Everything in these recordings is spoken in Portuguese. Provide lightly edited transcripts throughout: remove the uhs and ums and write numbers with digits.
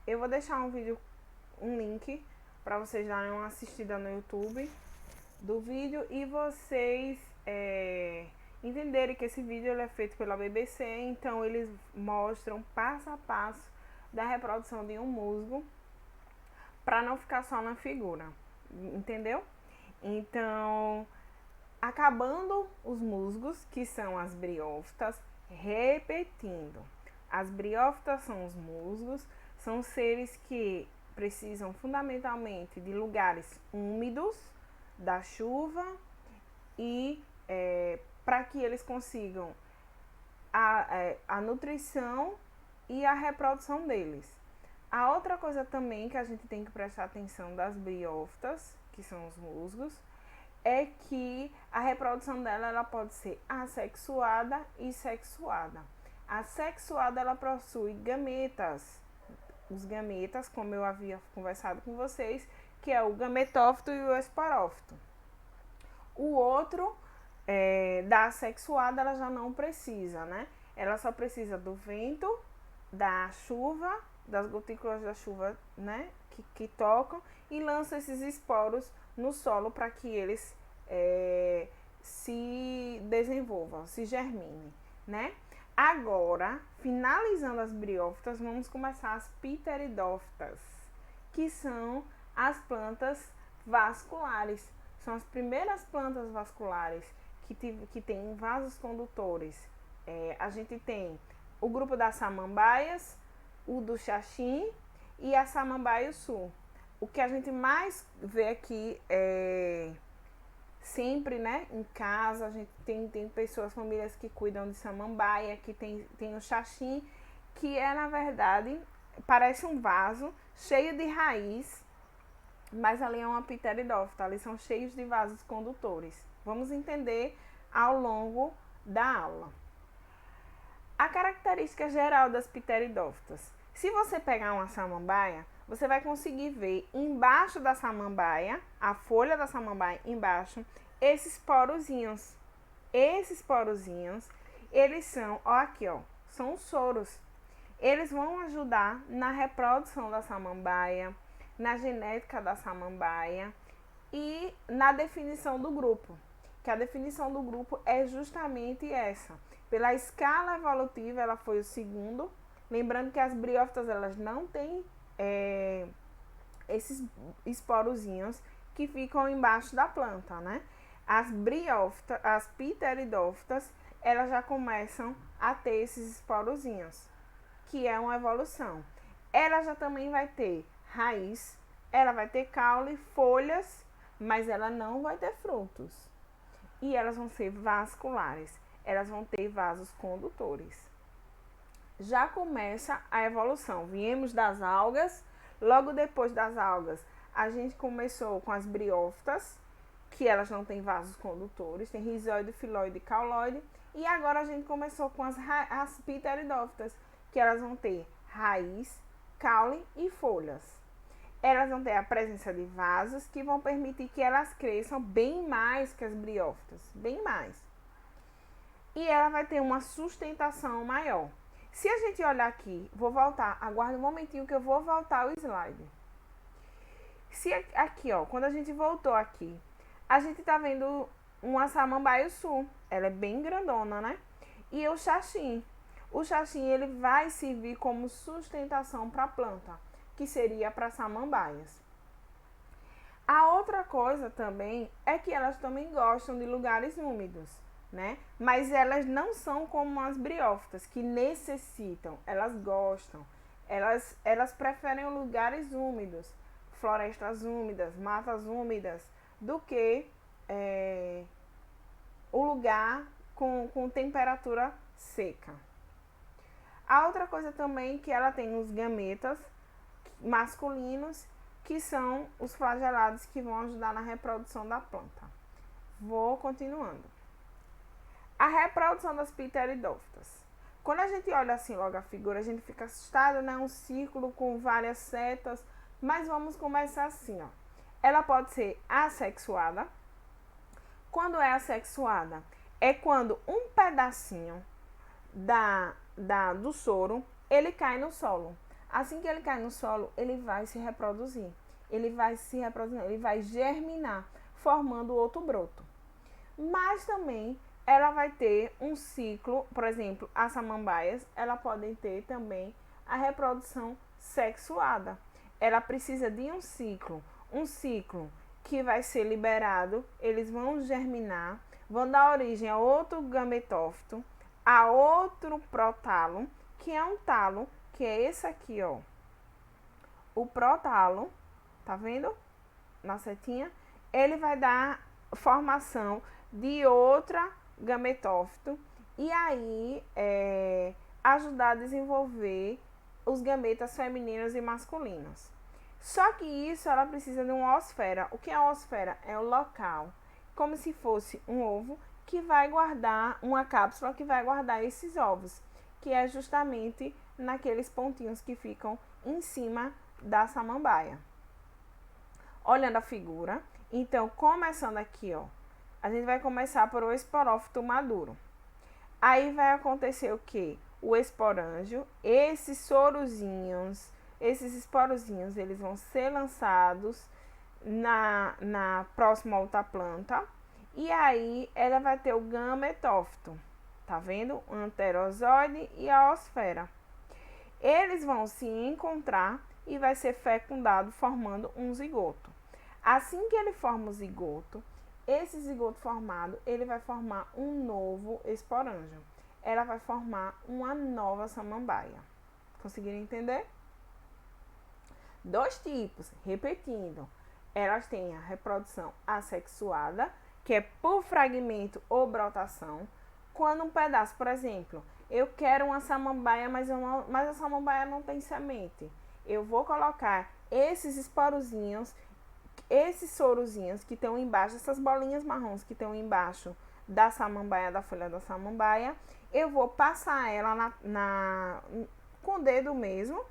Eu vou deixar um link para vocês darem uma assistida no YouTube do vídeo e vocês entenderem que esse vídeo ele é feito pela BBC, então eles mostram passo a passo da reprodução de um musgo para não ficar só na figura, entendeu? Então, acabando os musgos, que são as briófitas, repetindo. As briófitas são os musgos, são seres que precisam fundamentalmente de lugares úmidos, da chuva e para que eles consigam a nutrição e a reprodução deles. A outra coisa também que a gente tem que prestar atenção das briófitas, que são os musgos, é que a reprodução dela ela pode ser assexuada e sexuada. A sexuada ela possui gametas, os gametas, como eu havia conversado com vocês, que é o gametófito e o esporófito. O outro, da assexuada, ela já não precisa, né? Ela só precisa do vento, da chuva, das gotículas da chuva, né? Que tocam e lançam esses esporos no solo para que eles se desenvolvam, se germinem, né? Agora, finalizando as briófitas, vamos começar as pteridófitas, que são as plantas vasculares. São as primeiras plantas vasculares que têm vasos condutores. A gente tem o grupo das samambaias, o do xaxim e a samambaia sul. O que a gente mais vê aqui sempre, né, em casa, a gente tem pessoas, famílias que cuidam de samambaia, que tem o xaxim, que na verdade, parece um vaso cheio de raiz, mas ali é uma pteridófita, ali são cheios de vasos condutores. Vamos entender ao longo da aula. A característica geral das pteridófitas. Se você pegar uma samambaia, você vai conseguir ver embaixo da samambaia, a folha da samambaia embaixo, esses porozinhos. Esses porozinhos, eles são, são os soros. Eles vão ajudar na reprodução da samambaia, na genética da samambaia e na definição do grupo. Que a definição do grupo é justamente essa. Pela escala evolutiva, ela foi o segundo. Lembrando que as briófitas, elas não têm esses esporozinhos que ficam embaixo da planta, né? As briófitas, as pteridófitas, elas já começam a ter esses esporozinhos, que é uma evolução. Ela já também vai ter raiz, ela vai ter caule, folhas, mas ela não vai ter frutos. E elas vão ser vasculares, elas vão ter vasos condutores. Já começa a evolução. Viemos das algas, logo depois das algas, a gente começou com as briófitas, que elas não têm vasos condutores, tem rizóide, filóide e cauloide, e agora a gente começou com as pteridófitas, que elas vão ter raiz, caule e folhas. Elas vão ter a presença de vasos que vão permitir que elas cresçam bem mais que as briófitas, bem mais. E ela vai ter uma sustentação maior. Se a gente olhar aqui, vou voltar, aguarda um momentinho que eu vou voltar o slide. Se aqui, quando a gente voltou aqui, a gente tá vendo uma samambaia sul. Ela é bem grandona, né? E o xaxim. O xaxim, ele vai servir como sustentação para a planta, que seria para samambaias. A outra coisa também é que elas também gostam de lugares úmidos, né? Mas elas não são como as briófitas, que necessitam, elas gostam. Elas preferem lugares úmidos, florestas úmidas, matas úmidas, do que o lugar com temperatura seca. A outra coisa também é que ela tem os gametas masculinos, que são os flagelados que vão ajudar na reprodução da planta. Vou continuando. A reprodução das pteridófitas. Quando a gente olha assim logo a figura, a gente fica assustado, né? Um círculo com várias setas, mas vamos começar assim, ó. Ela pode ser assexuada. Quando é assexuada, é quando um pedacinho do soro, ele cai no solo. Assim que ele cai no solo, ele vai se reproduzir. Ele vai se reproduzir, ele vai germinar, formando outro broto. Mas também ela vai ter um ciclo, por exemplo, as samambaias, ela podem ter também a reprodução sexuada. Ela precisa de um ciclo que vai ser liberado, eles vão germinar, vão dar origem a outro gametófito, a outro protalo, que é um talo, que é esse aqui, ó. O protalo, tá vendo? Na setinha, ele vai dar formação de outra gametófito e aí ajudar a desenvolver os gametas femininos e masculinos. Só que isso ela precisa de uma oosfera. O que é a oosfera? É o local, como se fosse um ovo que vai guardar uma cápsula que vai guardar esses ovos, que é justamente naqueles pontinhos que ficam em cima da samambaia. Olhando a figura, então começando aqui, ó, a gente vai começar por o esporófito maduro. Aí vai acontecer o que? O esporângio, esses sorozinhos, esses esporozinhos, eles vão ser lançados na próxima outra planta. E aí ela vai ter o gametófito, tá vendo? O anterozoide e a oosfera. Eles vão se encontrar e vai ser fecundado formando um zigoto. Assim que ele forma o zigoto, esse zigoto formado, ele vai formar um novo esporângio. Ela vai formar uma nova samambaia. Conseguiram entender? Dois tipos, repetindo. Elas têm a reprodução assexuada, que é por fragmento ou brotação. Quando um pedaço, por exemplo, eu quero uma samambaia, mas a samambaia não tem semente. Eu vou colocar esses esporozinhos, esses sorozinhos que estão embaixo, essas bolinhas marrons que estão embaixo da samambaia, da folha da samambaia, eu vou passar ela com o dedo mesmo,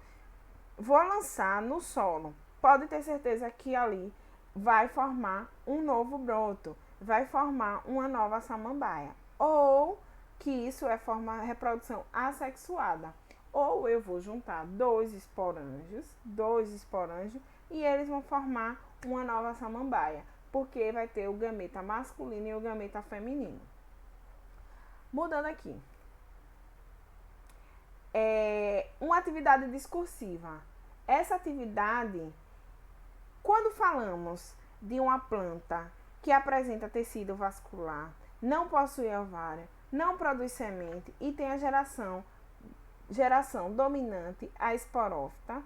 vou lançar no solo. Pode ter certeza que ali vai formar um novo broto, vai formar uma nova samambaia. Ou que isso é reprodução assexuada. Ou eu vou juntar dois esporângios, e eles vão formar uma nova samambaia, porque vai ter o gameta masculino e o gameta feminino. Mudando aqui. Uma atividade discursiva. Essa atividade, quando falamos de uma planta que apresenta tecido vascular, não possui ovário, não produz semente e tem a geração dominante, a esporófita,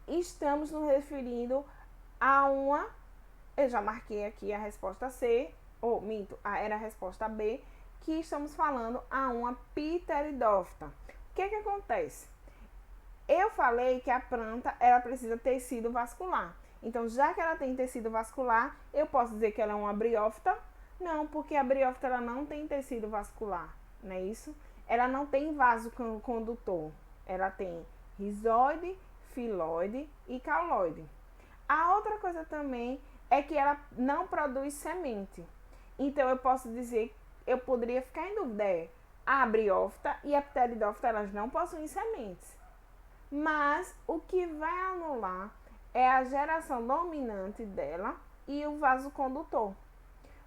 estamos nos referindo a uma, eu já marquei aqui a resposta C, ou minto, era a resposta B, que estamos falando a uma pteridófita. O que acontece? Eu falei que a planta, ela precisa de tecido vascular. Então, já que ela tem tecido vascular, eu posso dizer que ela é uma briófita? Não, porque a briófita ela não tem tecido vascular, não é isso? Ela não tem vaso condutor. Ela tem rizóide, filóide e cauloide. A outra coisa também é que ela não produz semente. Então, eu posso dizer, eu poderia ficar em dúvida, a briófita e a pteridófita, elas não possuem sementes. Mas o que vai anular é a geração dominante dela e o vaso condutor.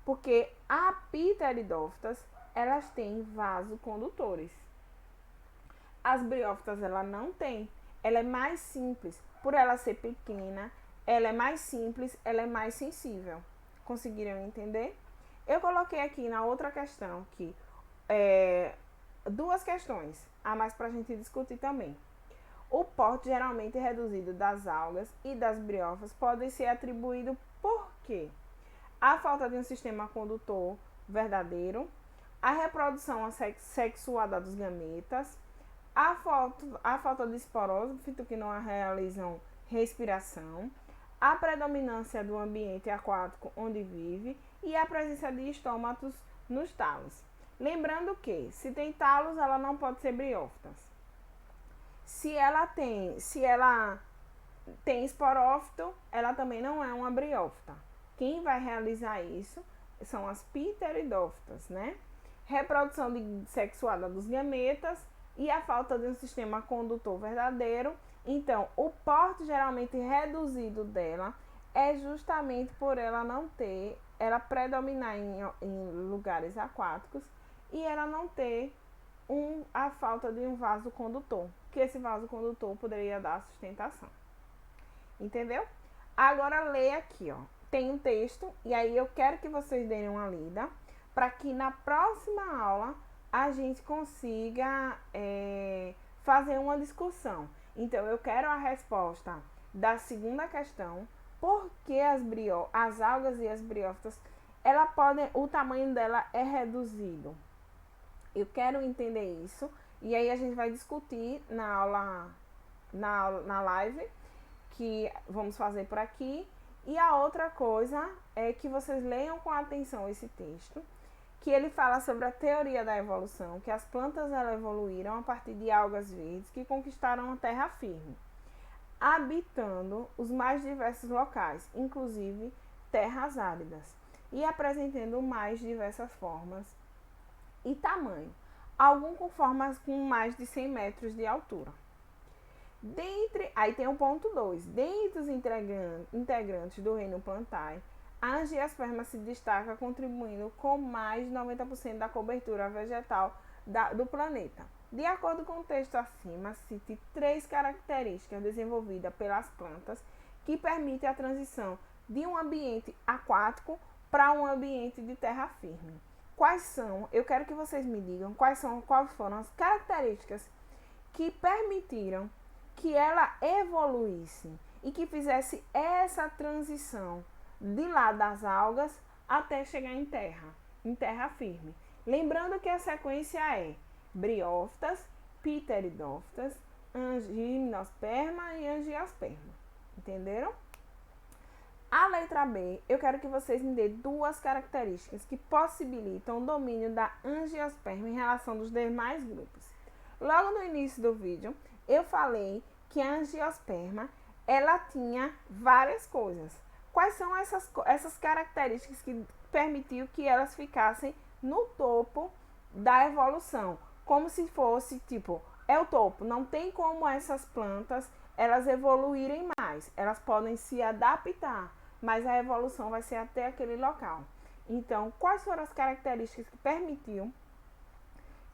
Porque a pteridófitas, elas têm vasocondutores. As briófitas, ela não tem. Ela é mais simples. Por ela ser pequena, ela é mais simples, ela é mais sensível. Conseguiram entender? Eu coloquei aqui na outra questão que duas questões a mais para a gente discutir também. O porte geralmente reduzido das algas e das briófitas pode ser atribuído por quê? A falta de um sistema condutor verdadeiro, a reprodução assexuada dos gametas, a falta de esporófito que não realizam respiração, a predominância do ambiente aquático onde vive e a presença de estômatos nos talos. Lembrando que, se tem talos, ela não pode ser briófitas. Se ela tem esporófito, ela também não é uma briófita. Quem vai realizar isso são as pteridófitas, né? Reprodução sexuada dos gametas e a falta de um sistema condutor verdadeiro Então, o porte geralmente reduzido dela é justamente por ela não ter, ela predominar em lugares aquáticos e ela não ter a falta de um vaso condutor, que esse vaso condutor poderia dar sustentação. Entendeu? Agora leia aqui, ó. Tem um texto e aí eu quero que vocês deem uma lida para que na próxima aula a gente consiga fazer uma discussão. Então, eu quero a resposta da segunda questão. Por que as algas e as briófitas, o tamanho dela é reduzido? Eu quero entender isso. E aí a gente vai discutir na aula, na live, que vamos fazer por aqui. E a outra coisa é que vocês leiam com atenção esse texto, que ele fala sobre a teoria da evolução, que as plantas elas evoluíram a partir de algas verdes que conquistaram a terra firme, habitando os mais diversos locais, inclusive terras áridas, e apresentando mais diversas formas e tamanho, algum com formas com mais de 100 metros de altura. Aí tem o ponto 2. Dentre os integrantes do reino Plantae, a angiosperma se destaca contribuindo com mais de 90% da cobertura vegetal do planeta. De acordo com o texto acima, cite 3 características desenvolvidas pelas plantas que permitem a transição de um ambiente aquático para um ambiente de terra firme. Quais são? Eu quero que vocês me digam quais foram as características que permitiram que ela evoluísse e que fizesse essa transição de lá das algas até chegar em terra firme. Lembrando que a sequência é briófitas, pteridófitas, gimnosperma e angiosperma. Entenderam? A letra B, eu quero que vocês me dêem 2 características que possibilitam o domínio da angiosperma em relação dos demais grupos. Logo no início do vídeo, eu falei que a angiosperma, ela tinha várias coisas. Quais são essas características que permitiu que elas ficassem no topo da evolução? Como se fosse, tipo, é o topo. Não tem como essas plantas, elas evoluírem mais. Elas podem se adaptar, mas a evolução vai ser até aquele local. Então, quais foram as características que permitiam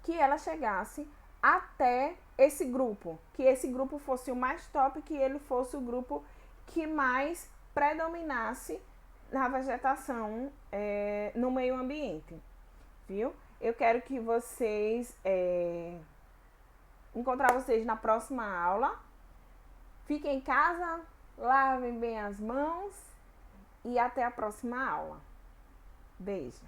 que ela chegasse até esse grupo, que esse grupo fosse o mais top, que ele fosse o grupo que mais predominasse na vegetação, no meio ambiente, viu? Eu quero que vocês, encontrar vocês na próxima aula. Fiquem em casa, lavem bem as mãos e até a próxima aula. Beijo!